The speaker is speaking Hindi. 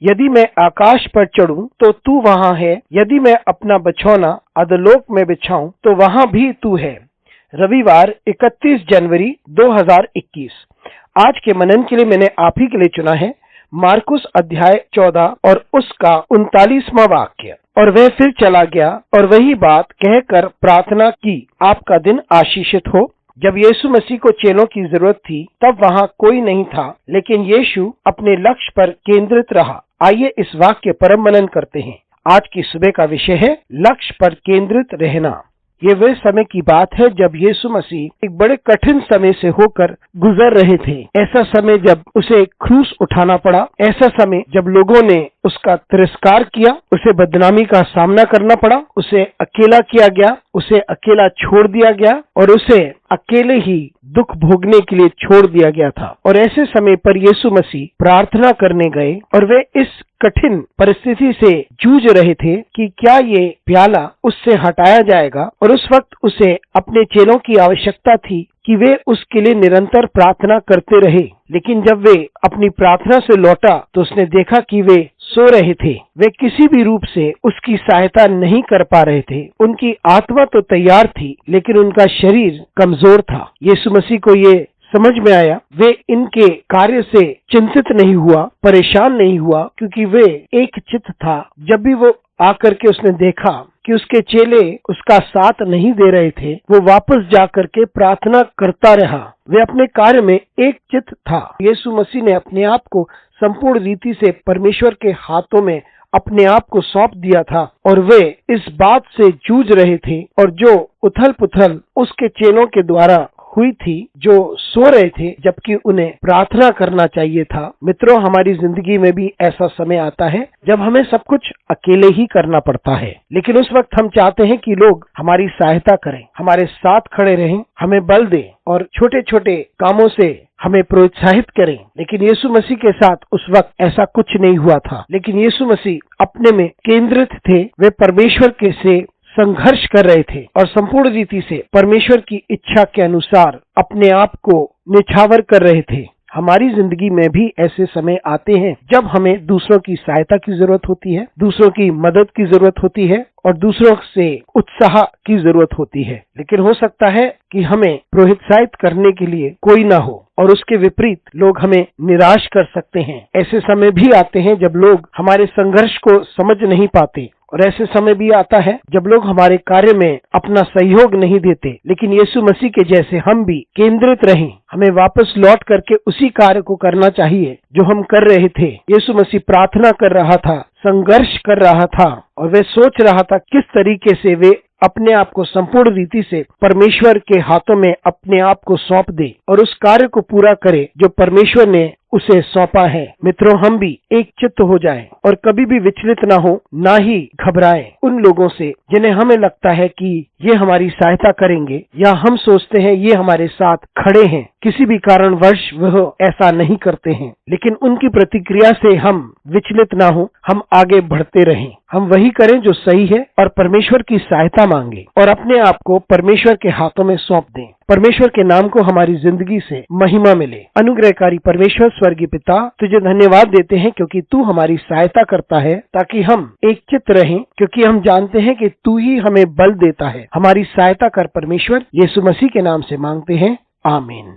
यदि मैं आकाश पर चढ़ूं तो तू वहां है, यदि मैं अपना बिछौना अधोलोक में बिछाऊं तो वहां भी तू है। रविवार 31 जनवरी 2021। आज के मनन के लिए मैंने आप ही के लिए चुना है मार्कुस अध्याय 14 और उसका 39वां वाक्य। और वह फिर चला गया और वही बात कहकर प्रार्थना की, आपका दिन आशीषित हो। जब यीशु मसीह को चेलों की जरूरत थी तब वहां कोई नहीं था, लेकिन यीशु अपने लक्ष्य पर केंद्रित रहा। आइए इस वाक्य पर मनन करते हैं। आज की सुबह का विषय है लक्ष्य पर केंद्रित रहना। ये वह समय की बात है जब यीशु मसीह एक बड़े कठिन समय से होकर गुजर रहे थे। ऐसा समय जब उसे क्रूस उठाना पड़ा, ऐसा समय जब लोगों ने उसका तिरस्कार किया, उसे बदनामी का सामना करना पड़ा, उसे अकेला किया गया, उसे अकेला छोड़ दिया गया और उसे अकेले ही दुख भोगने के लिए छोड़ दिया गया था। और ऐसे समय पर यीशु मसीह प्रार्थना करने गए और वे इस कठिन परिस्थिति से जूझ रहे थे कि क्या ये प्याला उससे हटाया जाएगा। और उस वक्त उसे अपने चेलों की आवश्यकता थी कि वे उसके लिए निरंतर प्रार्थना करते रहे। लेकिन जब वे अपनी प्रार्थना से लौटा तो उसने देखा कि वे सो रहे थे। वे किसी भी रूप से उसकी सहायता नहीं कर पा रहे थे। उनकी आत्मा तो तैयार थी लेकिन उनका शरीर कमजोर था। यीशु मसीह को ये समझ में आया। वे इनके कार्य से चिंतित नहीं हुआ, परेशान नहीं हुआ, क्योंकि वे एक चित्त था। जब भी वो आकर के उसने देखा कि उसके चेले उसका साथ नहीं दे रहे थे, वो वापस जाकर के प्रार्थना करता रहा। वे अपने कार्य में एक चित्त था। यीशु मसीह ने अपने आप को संपूर्ण रीति से परमेश्वर के हाथों में अपने आप को सौंप दिया था और वे इस बात से जूझ रहे थे। और जो उथल पुथल उसके चेलों के द्वारा हुई थी, जो सो रहे थे जबकि उन्हें प्रार्थना करना चाहिए था। मित्रों, हमारी जिंदगी में भी ऐसा समय आता है जब हमें सब कुछ अकेले ही करना पड़ता है, लेकिन उस वक्त हम चाहते हैं कि लोग हमारी सहायता करें, हमारे साथ खड़े रहें, हमें बल दें और छोटे छोटे कामों से हमें प्रोत्साहित करें। लेकिन यीशु मसीह के साथ उस वक्त ऐसा कुछ नहीं हुआ था। लेकिन यीशु मसीह अपने में केंद्रित थे। वे परमेश्वर के से संघर्ष कर रहे थे और संपूर्ण रीति से परमेश्वर की इच्छा के अनुसार अपने आप को निछावर कर रहे थे। हमारी जिंदगी में भी ऐसे समय आते हैं जब हमें दूसरों की सहायता की जरूरत होती है, दूसरों की मदद की जरूरत होती है और दूसरों से उत्साह की जरूरत होती है। लेकिन हो सकता है कि हमें प्रोत्साहित करने के लिए कोई ना हो और उसके विपरीत लोग हमें निराश कर सकते हैं। ऐसे समय भी आते हैं जब लोग हमारे संघर्ष को समझ नहीं पाते और ऐसे समय भी आता है जब लोग हमारे कार्य में अपना सहयोग नहीं देते। लेकिन यीशु मसीह के जैसे हम भी केंद्रित रहें। हमें वापस लौट करके उसी कार्य को करना चाहिए जो हम कर रहे थे। यीशु मसीह प्रार्थना कर रहा था, संघर्ष कर रहा था और वे सोच रहा था किस तरीके से वे अपने आप को संपूर्ण रीति से परमेश्वर के हाथों में अपने आप को सौंप दे और उस कार्य को पूरा करे जो परमेश्वर ने उसे सौंपा है। मित्रों, हम भी एक चित्त हो जाएं और कभी भी विचलित ना हो, ना ही घबराएं उन लोगों से जिन्हें हमें लगता है कि ये हमारी सहायता करेंगे या हम सोचते हैं ये हमारे साथ खड़े हैं। किसी भी कारणवश वह ऐसा नहीं करते हैं, लेकिन उनकी प्रतिक्रिया से हम विचलित ना हो, हम आगे बढ़ते रहें। हम वही करें जो सही है और परमेश्वर की सहायता मांगे और अपने आप को परमेश्वर के हाथों में सौंप दें। परमेश्वर के नाम को हमारी जिंदगी से महिमा मिले। अनुग्रहकारी परमेश्वर स्वर्गीय पिता, तुझे धन्यवाद देते हैं क्योंकि तू हमारी सहायता करता है ताकि हम एक चित्त रहें, क्योंकि हम जानते हैं कि तू ही हमें बल देता है। हमारी सहायता कर परमेश्वर, यीशु मसीह के नाम से मांगते हैं, आमीन।